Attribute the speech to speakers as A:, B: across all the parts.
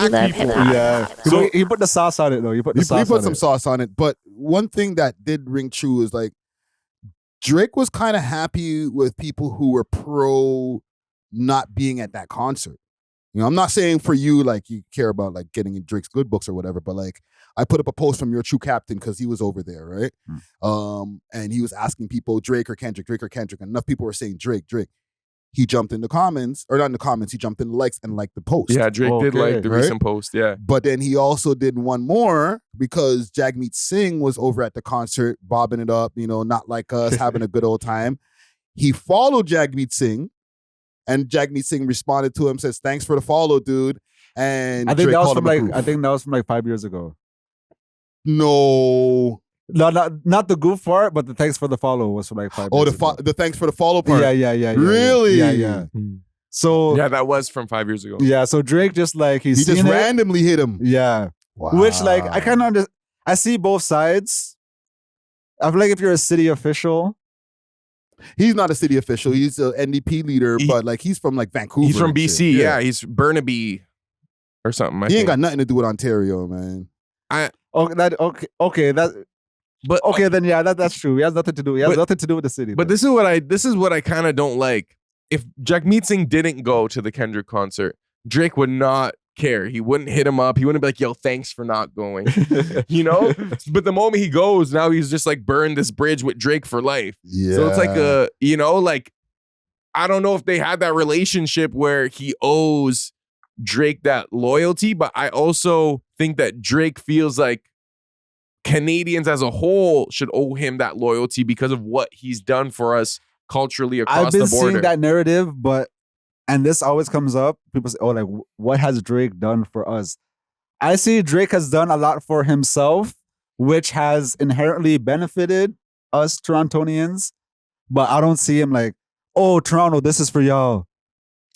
A: black people.
B: Yeah.
C: So he put the sauce on it though. He put
B: some sauce on it. But one thing that did ring true is like Drake was kind of happy with people who were pro not being at that concert. You know, I'm not saying for you, like, you care about, like, getting in Drake's good books or whatever, but, like, I put up a post from Your True Captain because he was over there, right? And he was asking people, Drake or Kendrick, and enough people were saying Drake. He jumped in the comments, or not in the comments, he jumped in the likes and liked the post.
A: Yeah, Drake did like the recent post, yeah.
B: But then he also did one more because Jagmeet Singh was over at the concert, bobbing it up, you know, not like us, having a good old time. He followed Jagmeet Singh, and Jagmeet Singh responded to him, says, "Thanks for the follow, dude." And
C: I think
B: Drake
C: that was
B: called
C: from
B: him a
C: like
B: goof.
C: I think that was from like 5 years ago.
B: No,
C: not the goof part, but the thanks for the follow was from like 5 years ago.
B: the thanks for the follow part.
C: Yeah.
B: Really?
C: Yeah. So
A: yeah, that was from 5 years ago.
C: Yeah, so Drake just like
B: He just randomly hit him.
C: Yeah.
B: Wow.
C: Which like I kind of I see both sides. I feel like if you're a city official,
B: he's not a city official. He's an NDP leader, but like he's from like Vancouver.
A: He's from
B: and
A: BC.
B: shit.
A: Yeah, he's Burnaby or something.
B: He ain't got nothing to do with Ontario, man.
C: That's true. He has nothing to do. He has nothing to do with the city.
A: But this is what I kind of don't like. If Jagmeet Singh didn't go to the Kendrick concert, Drake would not care. He wouldn't hit him up. He wouldn't be like, "Yo, thanks for not going." You know? But the moment he goes, now he's just like burned this bridge with Drake for life.
B: Yeah.
A: So it's like like I don't know if they had that relationship where he owes Drake that loyalty, but I also think that Drake feels like Canadians as a whole should owe him that loyalty because of what he's done for us culturally across the border.
C: I've been seeing that narrative, and this always comes up. People say, "Oh, like what has Drake done for us?" I see Drake has done a lot for himself, which has inherently benefited us Torontonians, but I don't see him like, "Oh, Toronto, this is for y'all."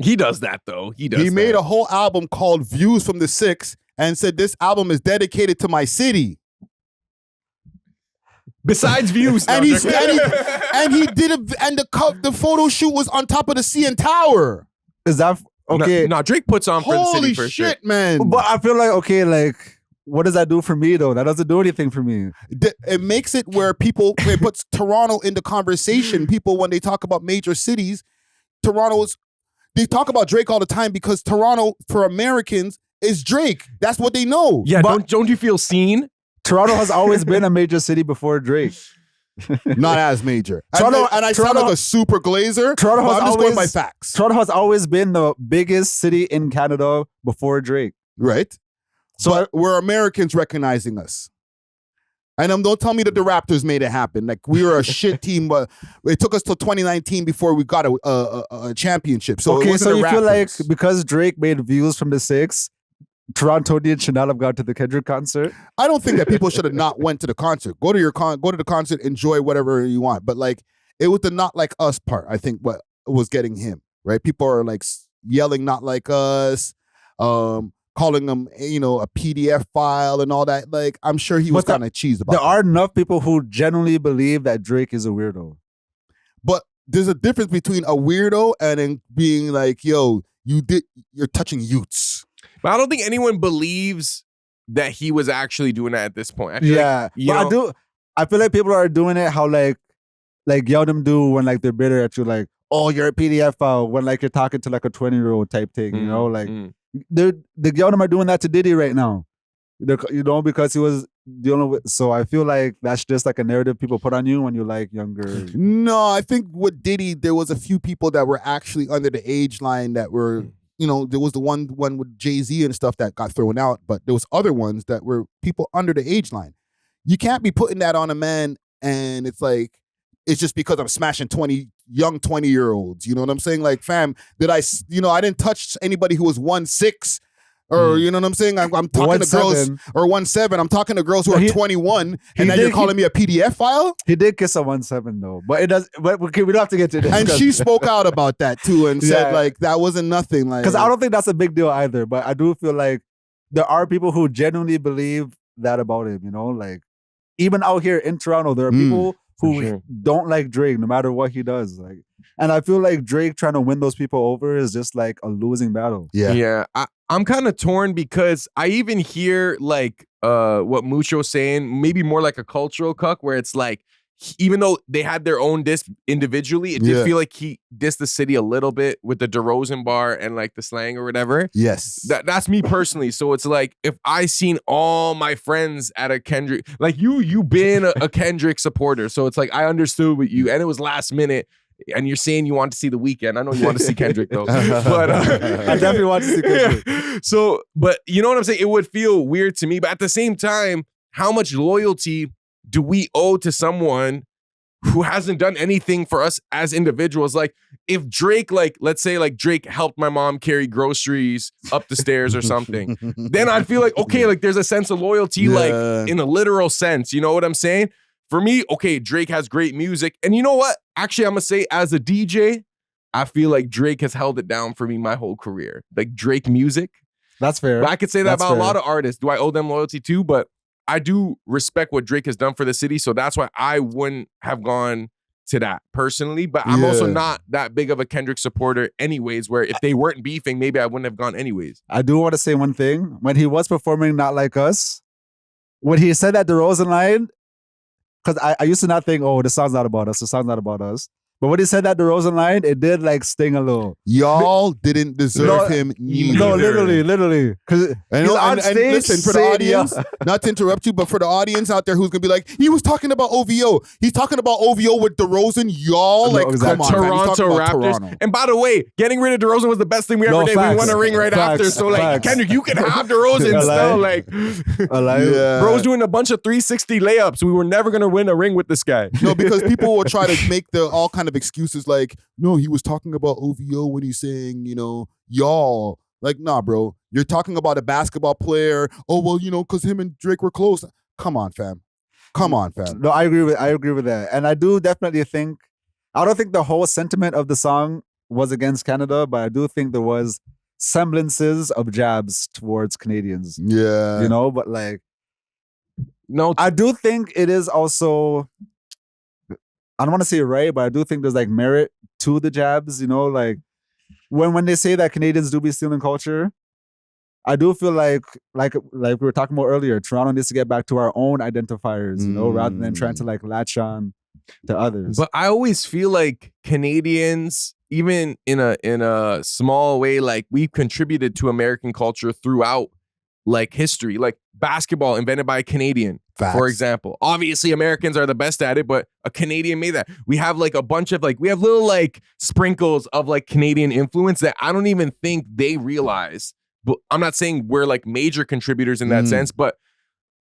A: He does that though. He
B: made a whole album called Views from the Six and said this album is dedicated to my city.
A: Besides Views,
B: and he did the photo shoot was on top of the CN Tower.
C: Is that okay?
A: No, Drake puts on for the city
B: Holy
A: for
B: shit,
A: sure.
B: man!
C: But I feel like what does that do for me though? That doesn't do anything for me.
B: It makes it where it puts Toronto into conversation. People, when they talk about major cities, they talk about Drake all the time because Toronto, for Americans, is Drake. That's what they know.
A: Yeah, but don't you feel seen?
C: Toronto has always been a major city before Drake.
B: Not as major. I sound like a super glazer. I'm just going by facts.
C: Toronto has always been the biggest city in Canada before Drake.
B: Right. So we're Americans recognizing us. And don't tell me that the Raptors made it happen. Like, we were a shit team, but it took us till 2019 before we got a championship. So
C: okay, so you feel like
B: Raptors.
C: because Drake made Views from the Six, Torontonians should not have gone to the Kendrick concert?
B: I don't think that people should have not went to the concert. Go to the concert, enjoy whatever you want. But like, it was the not like us part, I think, what was getting him, right? People are like yelling not like us, calling them, a PDF file and all that. Like, I'm sure he was kind of cheesed about
C: There are enough people who genuinely believe that Drake is a weirdo.
B: But there's a difference between a weirdo and then being like, yo, you're touching youths.
A: But I don't think anyone believes that he was actually doing that at this point. I feel
C: I feel like people are doing it how like y'all them do when like they're bitter at you, like, oh, you're a PDF file, when like you're talking to like a 20-year-old type thing, you know, like the y'all them are doing that to Diddy right now, because he was dealing with. So I feel like that's just like a narrative people put on you when you like younger.
B: No, I think with Diddy, there was a few people that were actually under the age line that were. There was the one with Jay-Z and stuff that got thrown out, but there was other ones that were people under the age line. You can't be putting that on a man, and it's like, it's just because I'm smashing young 20-year-olds. You know what I'm saying? Like, fam, I didn't touch anybody who was 1'6", or you know what I'm saying? I'm talking to girls, or 1'7". I'm talking to girls who are 21, and now you're calling me a PDF file?
C: He did kiss a 1'7" though, but it does. But we don't have to get to this.
B: And she spoke out about that too, and said like that wasn't nothing. Like,
C: because I don't think that's a big deal either. But I do feel like there are people who genuinely believe that about him. Like even out here in Toronto, there are people who don't like Drake no matter what he does. Like And I feel like Drake trying to win those people over is just like a losing battle.
A: Yeah. I'm kind of torn because I even hear like what Mucho's saying, maybe more like a cultural cuck, where it's like, even though they had their own diss individually, it did feel like he dissed the city a little bit with the DeRozan bar and like the slang or whatever.
B: Yes.
A: That's me personally. So it's like, if I seen all my friends at a Kendrick, like you been a Kendrick supporter. So it's like, I understood what you, and it was last minute. And you're saying you want to see The Weeknd. I know you want to see Kendrick though. But
C: I definitely want to see Kendrick.
A: So, but you know what I'm saying? It would feel weird to me. But at the same time, how much loyalty do we owe to someone who hasn't done anything for us as individuals? Like, if Drake, like, let's say like Drake helped my mom carry groceries up the stairs or something, then I'd feel like, okay, like there's a sense of loyalty, like in a literal sense. You know what I'm saying? For me, okay, Drake has great music. And you know what? Actually, I'm going to say as a DJ, I feel like Drake has held it down for me my whole career. Like Drake music.
C: That's fair.
A: But I could say that about a lot of artists. Do I owe them loyalty too? But I do respect what Drake has done for the city. So that's why I wouldn't have gone to that personally. But I'm also not that big of a Kendrick supporter anyways, where if they weren't beefing, maybe I wouldn't have gone anyways.
C: I do want to say one thing. When he was performing Not Like Us, when he said that DeRozan line, because I used to not think, oh, the song's not about us. The song's not about us. But when he said that DeRozan line, it did like sting a little.
B: Y'all didn't deserve him neither.
C: No, literally. Because
B: and listen, for the audience, not to interrupt you, but for the audience out there who's going to be like, he was talking about OVO. He's talking about OVO with DeRozan. Y'all, like, come on,
A: Toronto
B: man.
A: Raptors.
B: Toronto.
A: And by the way, getting rid of DeRozan was the best thing we ever did.
C: Facts.
A: We won a ring right after. So, like, Kendrick, you can have DeRozan still. Like, bro's doing a bunch of 360 layups. We were never going to win a ring with this guy.
B: No, because people will try to make all kind of excuses like, no, he was talking about OVO when he's saying, you know, y'all. Like, nah, bro. You're talking about a basketball player. Oh, well, you know, because him and Drake were close. Come on, fam. No,
C: I agree with that. And I do definitely think, I don't think the whole sentiment of the song was against Canada, but I do think there was semblances of jabs towards Canadians.
B: Yeah.
C: You know, but like,
A: no,
C: I do think it is also, I don't want to say right, but I do think there's like merit to the jabs, you know, like when they say that Canadians do be stealing culture, I do feel like we were talking about earlier, Toronto needs to get back to our own identifiers, you know, rather than trying to like latch on to others.
A: But I always feel like Canadians, even in a small way, like we've contributed to American culture throughout like history, like basketball invented by a Canadian.
B: Facts.
A: For example, obviously Americans are the best at it, but a Canadian made that. We have like a bunch of like, we have little like sprinkles of like Canadian influence that I don't even think they realize. But I'm not saying we're like major contributors in that sense, but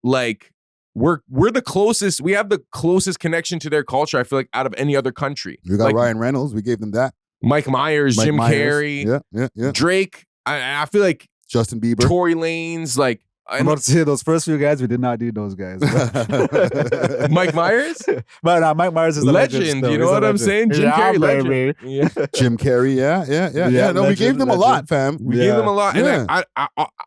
A: like we're the closest, we have the closest connection to their culture, I feel like, out of any other country.
B: We got
A: like,
B: Ryan Reynolds, we gave them that.
A: Mike Myers, Jim Carrey,
B: yeah.
A: Drake. I feel like
B: Justin Bieber,
A: Tory Lanez, like
C: I'm about to say those first few guys, we did not need those guys.
A: Mike Myers?
C: But Mike Myers is a
A: legend. You know what I'm saying? Jim Carrey, legend. Yeah.
B: Jim Carrey, yeah. No, we gave them a lot, fam.
A: We gave them a lot. And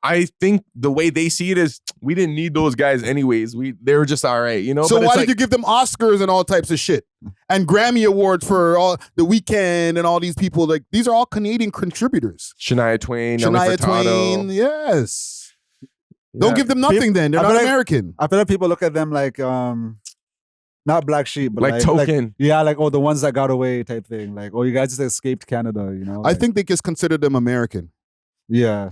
A: I think the way they see it is we didn't need those guys anyways. They were just all right, you know?
B: So why did you give them Oscars and all types of shit? And Grammy Awards for all The Weeknd and all these people? Like, these are all Canadian contributors.
A: Shania Twain,
B: yes. Don't give them nothing then. They're not American.
C: I feel like people look at them like, not black sheep, but
A: like token.
C: Like, oh, the ones that got away type thing. Like, oh, you guys just escaped Canada, you know? Like,
B: I think they just consider them American.
C: Yeah.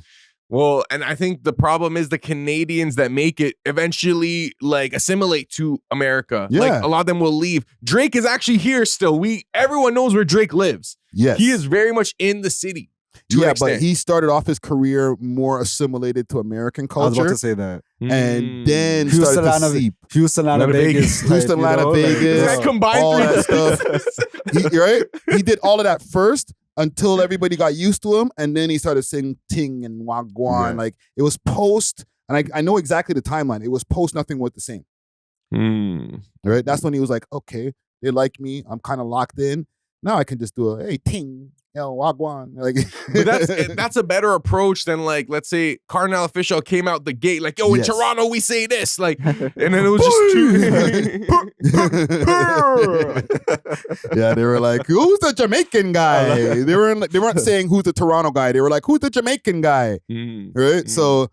A: Well, and I think the problem is the Canadians that make it eventually like assimilate to America.
B: Yeah.
A: Like a lot of them will leave. Drake is actually here still. Everyone knows where Drake lives.
B: Yes.
A: He is very much in the city.
B: Yeah, but he started off his career more assimilated to American culture.
C: I was about to say that.
B: And then started to seep.
C: Houston, Atlanta, Vegas.
B: Houston, Atlanta, Vegas.
A: This guy combined
B: all
A: three
B: that stuff. Right? He did all of that first until everybody got used to him. And then he started saying ting and wagwan. Like, it was post, and I know exactly the timeline. It was post Nothing Was the Same. Right? That's when he was like, okay, they like me. I'm kind of locked in. Now I can just do a, hey, ting. yo, wagwan. Like,
A: But that's a better approach than like, let's say Cardinal Official came out the gate like, yo, in
B: Yes.
A: Toronto we say this, like, and then it was just too.
B: Yeah, they were like, who's the Jamaican guy? They weren't saying who's the Toronto guy. They were like, who's the Jamaican guy? Right? So,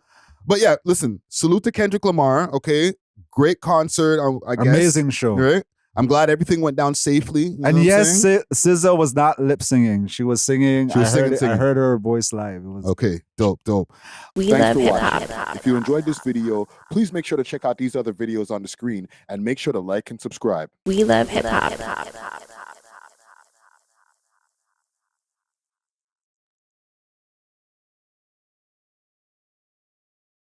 B: but yeah, listen, salute to Kendrick Lamar, okay? Great concert, I guess.
C: Amazing show.
B: Right? I'm glad everything went down safely. You know
C: And
B: what I'm
C: yes,
B: saying?
C: SZA was not lip singing. She was singing.
B: She was singing.
C: I heard her voice live. It was
B: Okay, dope.
D: We
B: Thanks
D: love
B: for
D: hip
B: watching.
D: hop.
B: If you enjoyed this video, please make sure to check out these other videos on the screen and make sure to like and subscribe.
D: We love hip hop.